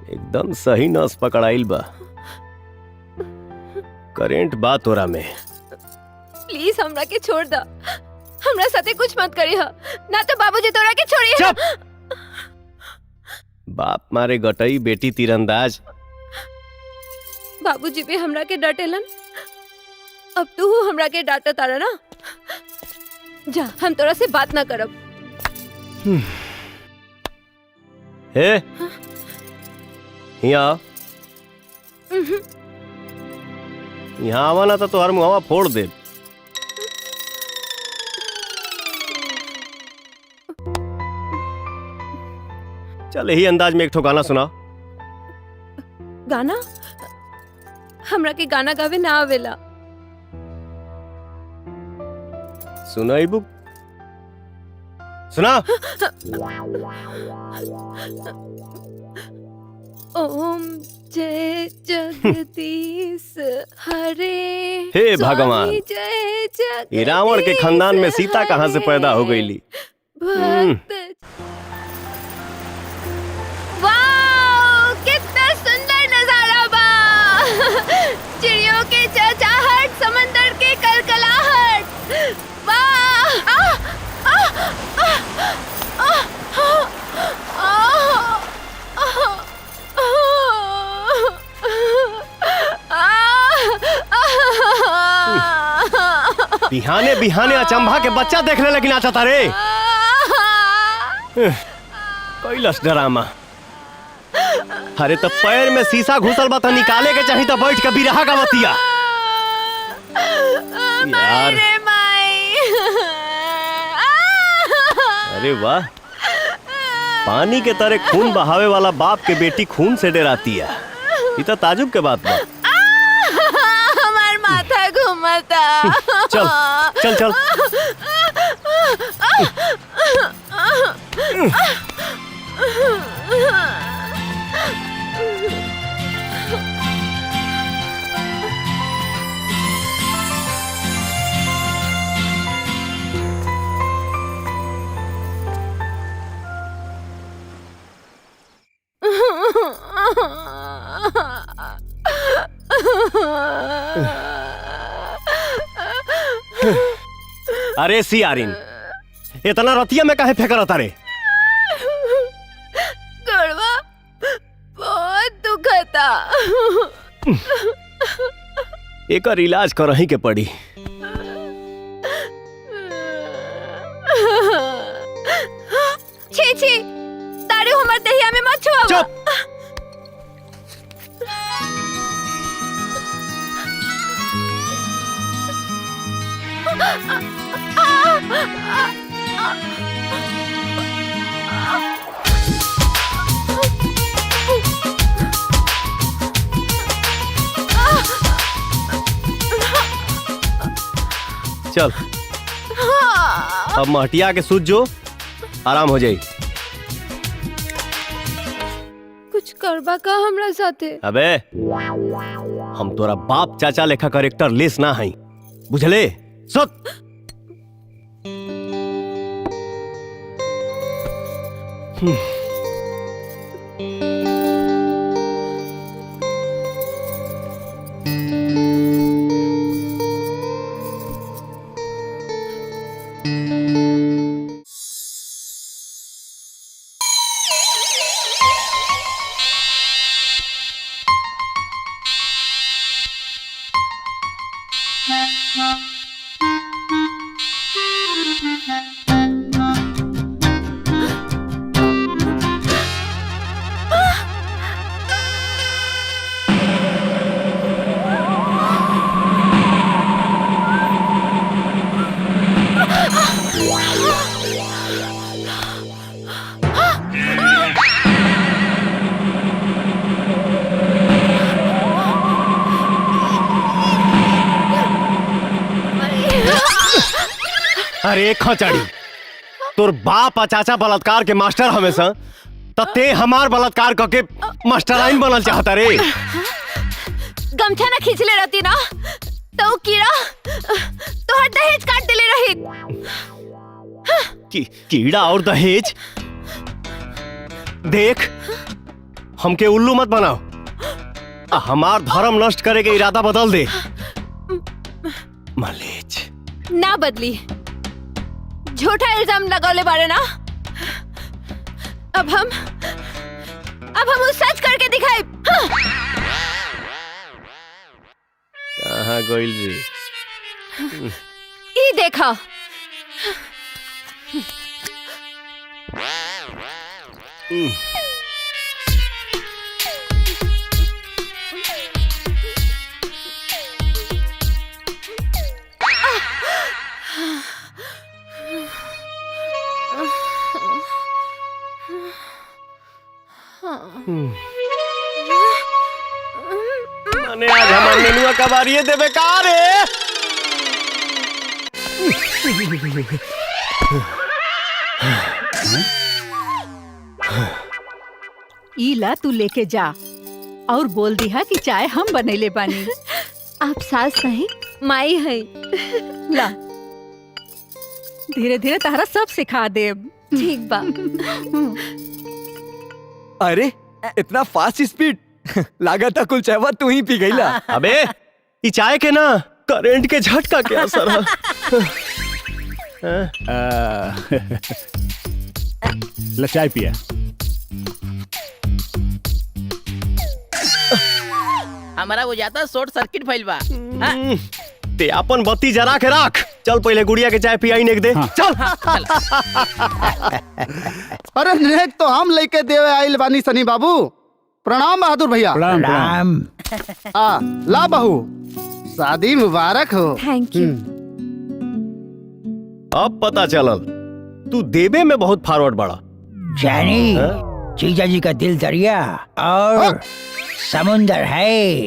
एकदम सही नस पकड़ाइल बा। करेंट बा तोरा में। प्लीज हमरा के छोड़ दा, हमरा साथे कुछ मत करी हा, ना तो बाबूजी तोरा के छोड़ी हा। बाप मारे गटई बेटी तीरंदाज। बाबूजी भी हमरा के डांटेलन, अब तू हमरा के डांटा तारा ना। जा, हम तोरा से बात ना करब। हे यहाँ यहाँ आवा ना तो तोहर मुहावा फोड़ दे। चल यही अंदाज में एक ठो गाना सुना। गाना? हमरा के गाना गावे ना आवेला। सुनाइबू? सुना। ओम जय जगदीश हरे। हे भगवान, जय जगदीश ये रावण के खानदान में सीता कहाँ से पैदा हो गई ली? भक्त। वाओ, कितना सुंदर नजारा बा। चिड़ियों के चहचहाहट, समंदर के कलकलाहट। वाह! बिहाने बिहाने अचंभा के बच्चा देखने लगी नाचा तारे। कैलाश ड्रामा। अरे तो पैर में शीशा घुसल बा तो निकाले के चाहिए तो बैठ के बिरहा का बतिया। यार अरे वाह, पानी के तरह खून बहावे वाला बाप के बेटी खून से डराती है। ये तो ताजुब के बात बा। हमार माथा घूमता। चल चल चल। अरे सियारिन, इतना रतिया में काहे फेंक रहा रे? गड़वा बहुत दुखता। एकर इलाज करही के पड़ी। छी छी, दारू हमर दहिया में मत छुआ। चुप। चल अब महटिया के सूझ जो, आराम हो जाई। कुछ करबा का हमरा साथे? अबे हम तोरा बाप चाचा लेखा करेक्टर लेस ना हई, बुझले? सुत। अरे खचड़ी, तोर बाप आ चाचा बलात्कार के मास्टर हमेशा, ते हमार बलात्कार करके मास्टराइन बनल चाहता रे। गमछा ना खींच ले रहती ना तो कीड़ा तो हर दहेज काट दिले रही। कीड़ा और दहेज? देख, हमके उल्लू मत बनाओ। हमार धर्म नष्ट करे के इरादा बदल दे। मलेच ना बदली, झूठा इल्जाम लगौले बारे ना। अब हम उस सच करके दिखाई। कहाँ गोइल रे? ई देखा, माने आज हमार नेनुआ का बारिये देवे का रे? ईला तू लेके जा और बोल दिया कि चाय हम बनैले बानी। आप सास नहीं माई है। ला, धीरे धीरे तारा सब सिखा देब। ठीक बा। अरे इतना फास्ट स्पीड, लागत कुल चाहवा तू ही पी गईला। अबे ई चाय के ना करंट के झटका के असर है। ला चाय पिया। हमारा वो जाता शॉर्ट सर्किट फैल बा। ते अपन बत्ती जरा के रख। चल पहले गुड़िया के चाय पियाई ने दे। चल। अरे नेक तो हम लेके देवे आइल बानी सनी बाबू। प्रणाम बहादुर भैया। प्रणाम प्रणाम। ला बहू, शादी मुबारक हो। Thank you. अब पता चलल तू देवे में बहुत फॉरवर्ड बड़ा। जानी, जीजा जी का दिल दरिया और समुंदर है।